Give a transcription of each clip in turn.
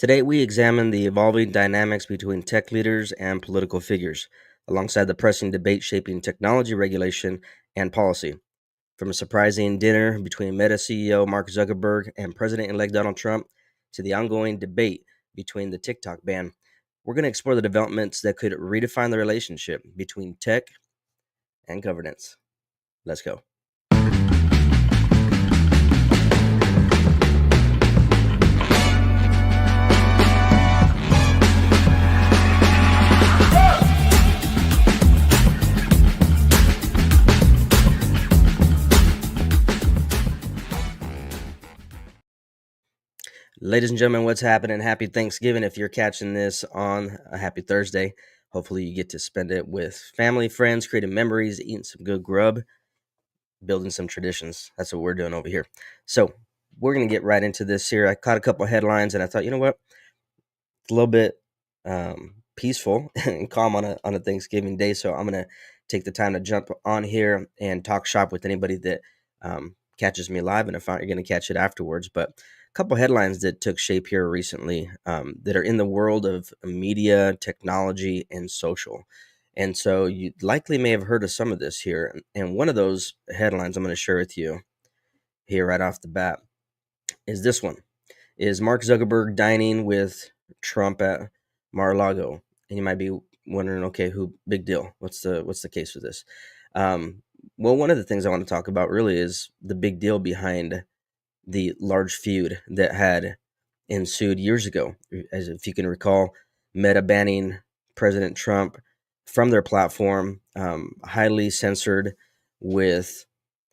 Today, we examine the evolving dynamics between tech leaders and political figures, alongside the pressing debate shaping technology regulation and policy. From a surprising dinner between Meta CEO Mark Zuckerberg and President elect Donald Trump to the ongoing debate between the TikTok ban, we're going to explore the developments that could redefine the relationship between tech and governance. Let's go. Ladies and gentlemen, what's happening? Happy Thanksgiving. If you're catching this on a happy Thursday, hopefully you get to spend it with family, friends, creating memories, eating some good grub, building some traditions. That's what we're doing over here. So we're going to get right into this here. I caught a couple of headlines and I thought, you know what? It's a little bit peaceful and calm on a Thanksgiving day. So I'm going to take the time to jump on here and talk shop with anybody that catches me live. And if not, you're going to catch it afterwards. But a couple headlines that took shape here recently that are in the world of media, technology, and social. And so you likely may have heard of some of this here. And one of those headlines I'm going to share with you here right off the bat is this one. Is Mark Zuckerberg dining with Trump at Mar-a-Lago? And you might be wondering, okay, who? Big deal. What's the case with this? Well, one of the things I want to talk about really is the big deal behind the large feud that had ensued years ago. As if you can recall, Meta banning President Trump from their platform, highly censored with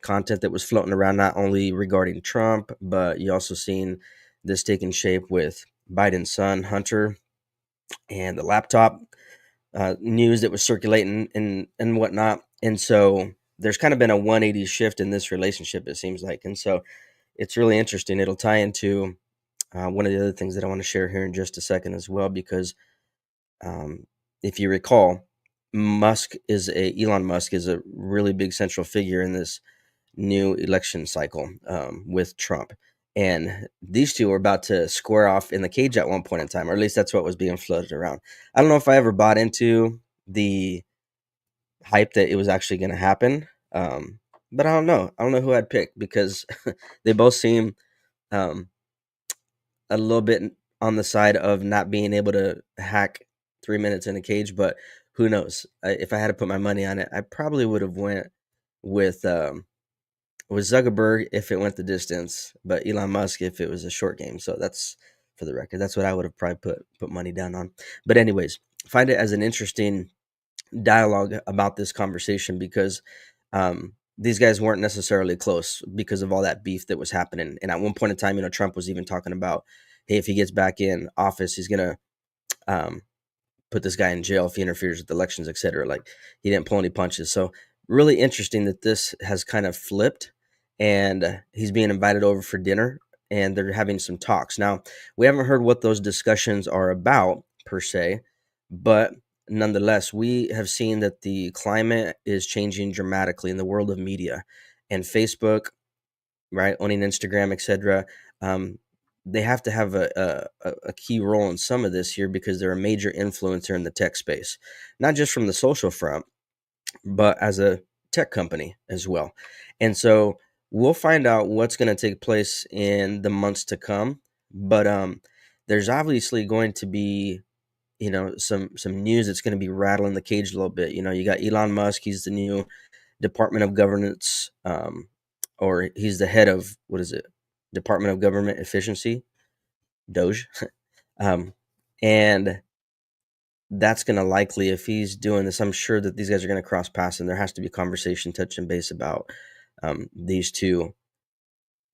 content that was floating around not only regarding Trump, but you also seen this taking shape with Biden's son, Hunter, and the laptop news that was circulating and whatnot. And so there's kind of been a 180 shift in this relationship, it seems like. And so it's really interesting. It'll tie into one of the other things that I want to share here in just a second as well, because if you recall, Elon Musk is a really big central figure in this new election cycle with Trump. And these two were about to square off in the cage at one point in time, or at least that's what was being floated around. I don't know if I ever bought into the hype that it was actually going to happen, but I don't know. I don't know who I'd pick because they both seem um, a little bit on the side of not being able to hack 3 minutes in a cage, but who knows? If I had to put my money on it, I probably would have went with Zuckerberg if it went the distance, but Elon Musk if it was a short game. So that's for the record. That's what I would have probably put money down on. But anyways, find it as an interesting dialogue about this conversation because these guys weren't necessarily close because of all that beef that was happening. And at one point in time, Trump was even talking about, hey, if he gets back in office, he's gonna put this guy in jail if he interferes with elections, etc. Like he didn't pull any punches. So really interesting that this has kind of flipped and he's being invited over for dinner and they're having some talks. Now, we haven't heard what those discussions are about per se, but nonetheless, we have seen that the climate is changing dramatically in the world of media and Facebook, right, owning Instagram, etc. They have to have a key role in some of this here because they're a major influencer in the tech space, not just from the social front, but as a tech company as well. And so we'll find out what's going to take place in the months to come. But there's obviously going to be, some news that's going to be rattling the cage a little bit. You got Elon Musk. He's the new Department of Governance, or he's the head of, what is it? Department of Government Efficiency, Doge. And that's going to likely, if he's doing this, I'm sure that these guys are going to cross paths and there has to be conversation, touch and base about these two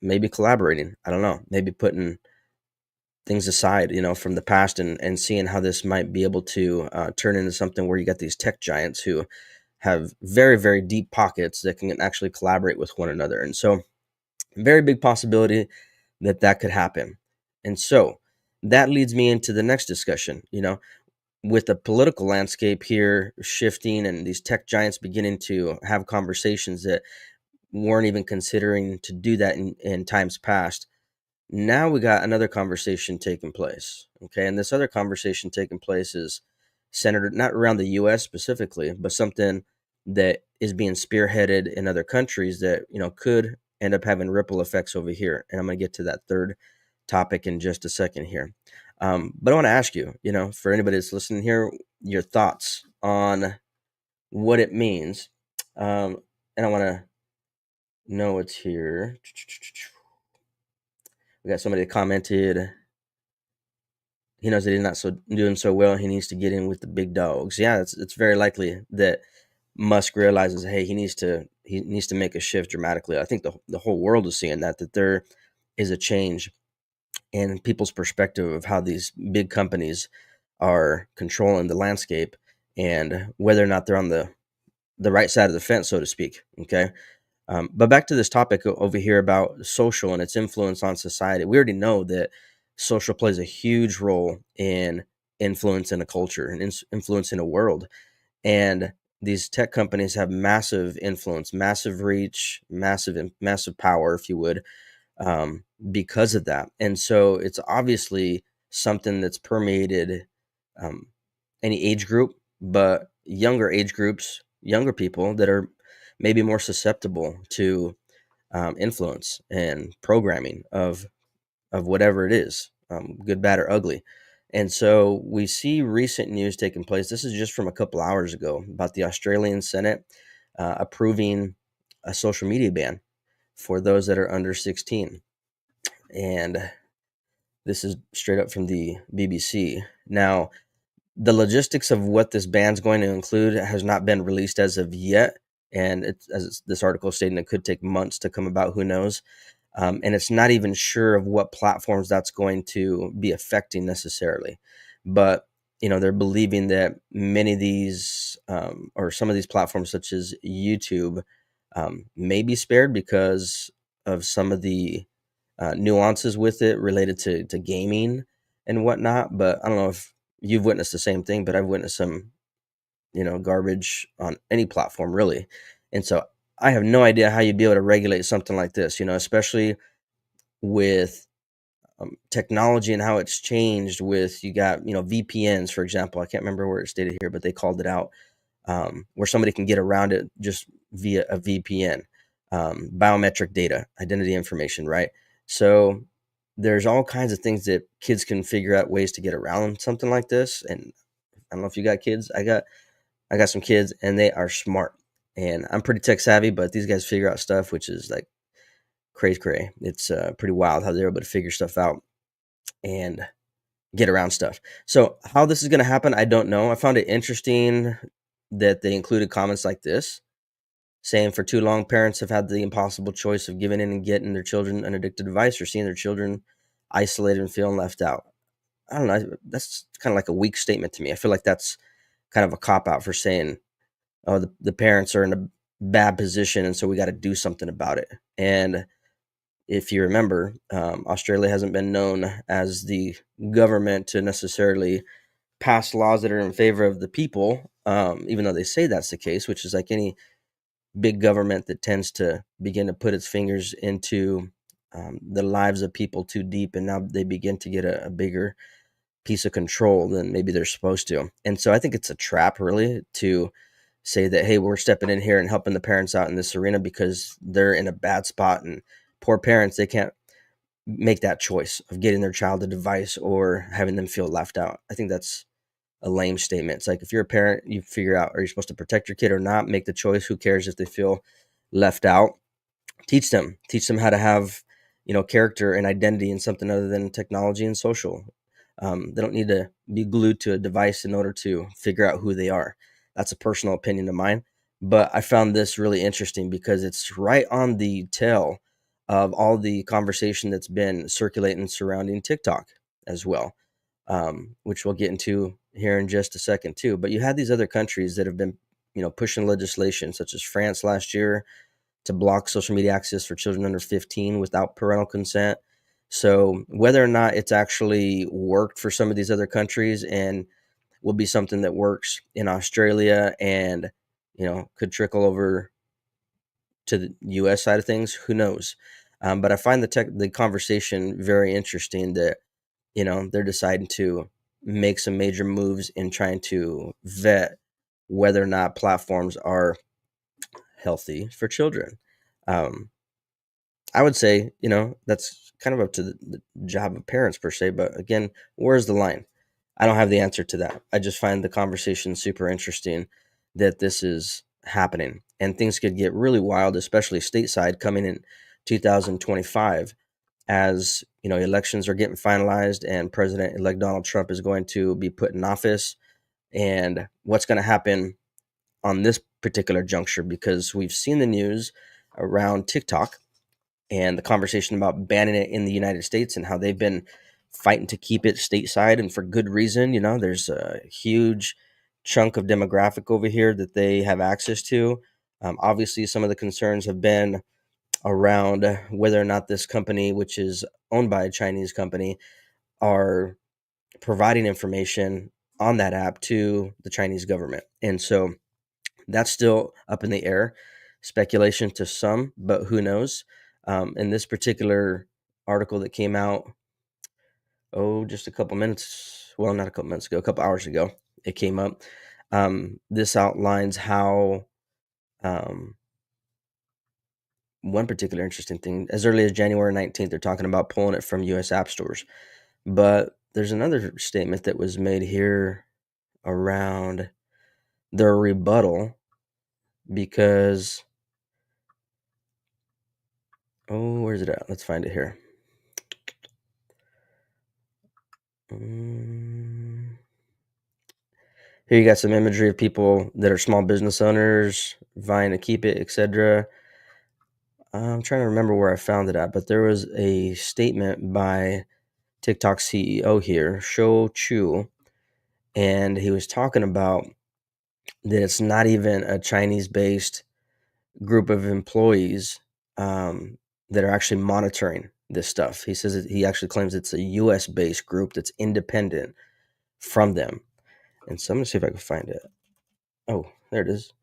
maybe collaborating. I don't know, maybe putting things aside, from the past and seeing how this might be able to turn into something where you got these tech giants who have very, very deep pockets that can actually collaborate with one another. And so very big possibility that could happen. And so that leads me into the next discussion, with the political landscape here shifting and these tech giants beginning to have conversations that weren't even considering to do that in times past. Now we got another conversation taking place. Okay. And this other conversation taking place is centered not around the US specifically, but something that is being spearheaded in other countries that, could end up having ripple effects over here. And I'm going to get to that third topic in just a second here. But I want to ask you, for anybody that's listening here, your thoughts on what it means. And I want to know it's here. We got somebody that commented. He knows that he's not doing so well. He needs to get in with the big dogs. Yeah, it's very likely that Musk realizes, hey, he needs to make a shift dramatically. I think the whole world is seeing that there is a change in people's perspective of how these big companies are controlling the landscape and whether or not they're on the right side of the fence, so to speak. Okay. But back to this topic over here about social and its influence on society. We already know that social plays a huge role in influencing a culture and influencing a world. And these tech companies have massive influence, massive reach, massive power, if you would, because of that. And so it's obviously something that's permeated any age group, but younger age groups, younger people that are maybe more susceptible to influence and programming of whatever it is, good, bad, or ugly. And so we see recent news taking place. This is just from a couple hours ago about the Australian Senate approving a social media ban for those that are under 16. And this is straight up from the BBC. Now, the logistics of what this ban's going to include has not been released as of yet. And this article stating, it could take months to come about. Who knows? And it's not even sure of what platforms that's going to be affecting necessarily. But, they're believing that many of these or some of these platforms, such as YouTube, may be spared because of some of the nuances with it related to gaming and whatnot. But I don't know if you've witnessed the same thing, but I've witnessed some, garbage on any platform really. And so I have no idea how you'd be able to regulate something like this, especially with technology and how it's changed with, you got, VPNs, for example. I can't remember where it's stated here, but they called it out, where somebody can get around it just via a VPN, biometric data, identity information, right? So there's all kinds of things that kids can figure out ways to get around something like this. And I don't know if you got kids. I got some kids, and they are smart. And I'm pretty tech savvy, but these guys figure out stuff, which is like cray. It's pretty wild how they're able to figure stuff out and get around stuff. So how this is going to happen, I don't know. I found it interesting that they included comments like this, saying for too long, parents have had the impossible choice of giving in and getting their children an addicted device or seeing their children isolated and feeling left out. I don't know. That's kind of like a weak statement to me. I feel like that's kind of a cop out for saying, oh, the parents are in a bad position, and so we got to do something about it. And if you remember, Australia hasn't been known as the government to necessarily pass laws that are in favor of the people, even though they say that's the case, which is like any big government that tends to begin to put its fingers into the lives of people too deep, and now they begin to get a bigger piece of control than maybe they're supposed to. And so I think it's a trap really to say that, hey, we're stepping in here and helping the parents out in this arena because they're in a bad spot, and poor parents, they can't make that choice of getting their child a device or having them feel left out. I think that's a lame statement. It's like, if you're a parent, you figure out, are you supposed to protect your kid or not? Make the choice. Who cares if they feel left out? Teach them how to have, character and identity in something other than technology and social. They don't need to be glued to a device in order to figure out who they are. That's a personal opinion of mine. But I found this really interesting because it's right on the tail of all the conversation that's been circulating surrounding TikTok as well, which we'll get into here in just a second too. But you had these other countries that have been, pushing legislation, such as France last year, to block social media access for children under 15 without parental consent. So whether or not it's actually worked for some of these other countries and will be something that works in Australia and, could trickle over to the US side of things, who knows? But I find the conversation very interesting that, they're deciding to make some major moves in trying to vet whether or not platforms are healthy for children. Um, I would say, that's kind of up to the job of parents per se, but again, where's the line? I don't have the answer to that. I just find the conversation super interesting that this is happening, and things could get really wild, especially stateside coming in 2025 as, elections are getting finalized and President-elect Donald Trump is going to be put in office, and what's going to happen on this particular juncture, because we've seen the news around TikTok and the conversation about banning it in the United States and how they've been fighting to keep it stateside, and for good reason. There's a huge chunk of demographic over here that they have access to. Obviously, some of the concerns have been around whether or not this company, which is owned by a Chinese company, are providing information on that app to the Chinese government. And so that's still up in the air, speculation to some, but who knows? In this particular article that came out, just a couple minutes, well, not a couple minutes ago, a couple hours ago, it came up. This outlines how one particular interesting thing, as early as January 19th, they're talking about pulling it from US app stores. But there's another statement that was made here around their rebuttal because, where's it at? Let's find it here. Here you got some imagery of people that are small business owners vying to keep it, etc. I'm trying to remember where I found it at, but there was a statement by TikTok CEO here, Shou Chu, and he was talking about that it's not even a Chinese-based group of employees that are actually monitoring this stuff. He says he actually claims it's a U.S.-based group that's independent from them. And so I'm going to see if I can find it. Oh, there it is.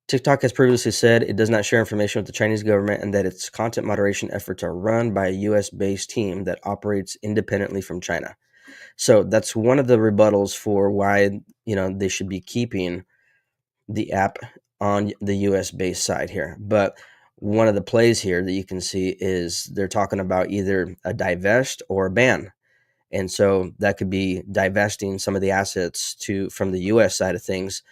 TikTok has previously said it does not share information with the Chinese government and that its content moderation efforts are run by a US-based team that operates independently from China. So that's one of the rebuttals for why, they should be keeping the app on the US-based side here. But one of the plays here that you can see is they're talking about either a divest or a ban. And so that could be divesting some of the assets from the U.S. side of things,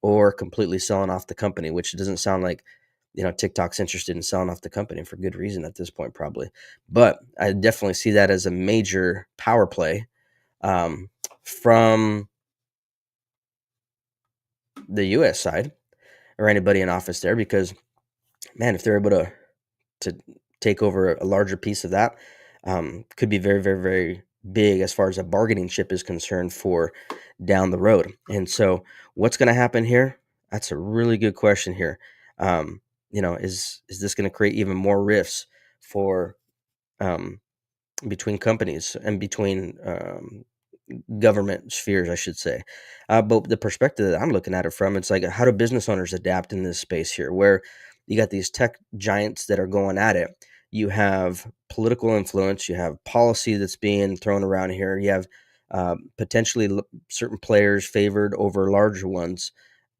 or completely selling off the company, which doesn't sound like, TikTok's interested in selling off the company for good reason at this point, probably. But I definitely see that as a major power play from the U.S. side or anybody in office there, because, man, if they're able to take over a larger piece of that, could be very, very, very big as far as a bargaining chip is concerned for down the road. And so what's going to happen here? That's a really good question here. Is this going to create even more rifts for between companies and between government spheres, I should say. But the perspective that I'm looking at it from, it's like, how do business owners adapt in this space here, where you got these tech giants that are going at it? You have political influence, you have policy that's being thrown around here, you have potentially certain players favored over larger ones,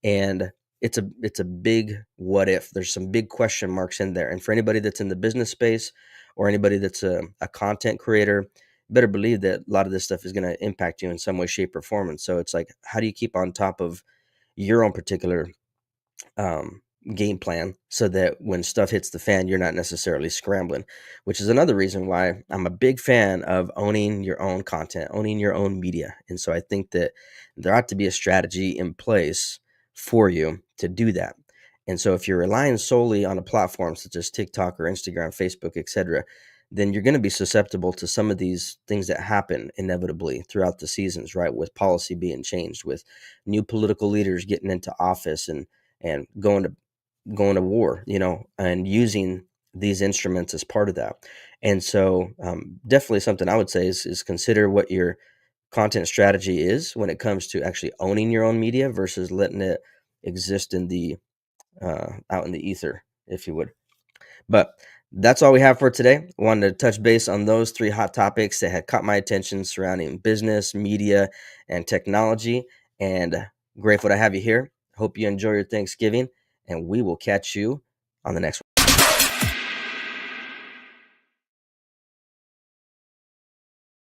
and it's a big what if. There's some big question marks in there, and for anybody that's in the business space or anybody that's a content creator, better believe that a lot of this stuff is going to impact you in some way, shape, or form. And so it's like, how do you keep on top of your own particular game plan so that when stuff hits the fan, you're not necessarily scrambling, which is another reason why I'm a big fan of owning your own content, owning your own media. And so I think that there ought to be a strategy in place for you to do that. And so if you're relying solely on a platform such as TikTok or Instagram, Facebook, etc., then you're going to be susceptible to some of these things that happen inevitably throughout the seasons, right? With policy being changed, with new political leaders getting into office and going to war, and using these instruments as part of that. And so definitely something I would say is consider what your content strategy is when it comes to actually owning your own media versus letting it exist in the out in the ether, if you would. But That's all we have for today. Wanted to touch base on those three hot topics that had caught my attention surrounding business, media, and technology. And grateful to have you here. Hope you enjoy your Thanksgiving, and we will catch you on the next one.